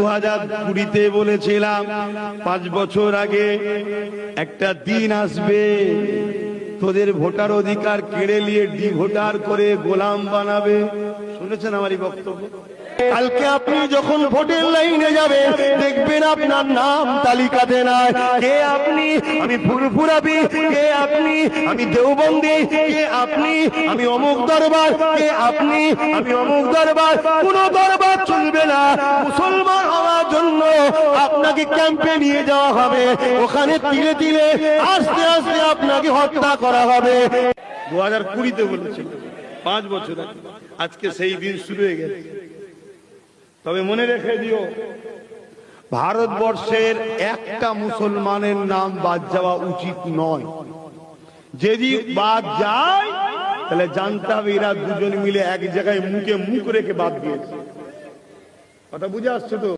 2020-তে বলেছিলাম 5 বছর আগে একটা দিন আসবে তোদের ভোটার অধিকার কেড়ে নিয়ে ডিভোটার করে গোলাম বানাবে। শুনেছেন আমারই বক্তব্য? কালকে আপনি যখন ভোটের লাইনে যাবেন দেখবেন আপনার নাম তালিকাতে নাই। কে আপনি? আমি ফুরফুরাবি। কে আপনি? আমি দেওবন্দি। কে আপনি? আমি অমুক দরবার। কে আপনি? আমি অমুক দরবার। কোন দরবার চলবে না। মুসলমান হওয়ার জন্য আপনাকে ক্যাম্পে নিয়ে যাওয়া হবে, ওখানে তিলে তিলে আস্তে আস্তে আপনাকে হত্যা করা হবে। 2020-তে বলেছিল, 5 বছর আগে। আজকে সেই দিন শুরু হয়ে গেছে। তবে মনে রেখে দিও, ভারতবর্ষের একটা মুসলমানের নাম বাদ যাওয়া উচিত নয়। যদি বাদ যায় তাহলে জানতে হবে এরা দুজন মিলে এক জায়গায় মুখে মুখ রেখে বাদ দিয়েছে। কথা বুঝে আসছে তো?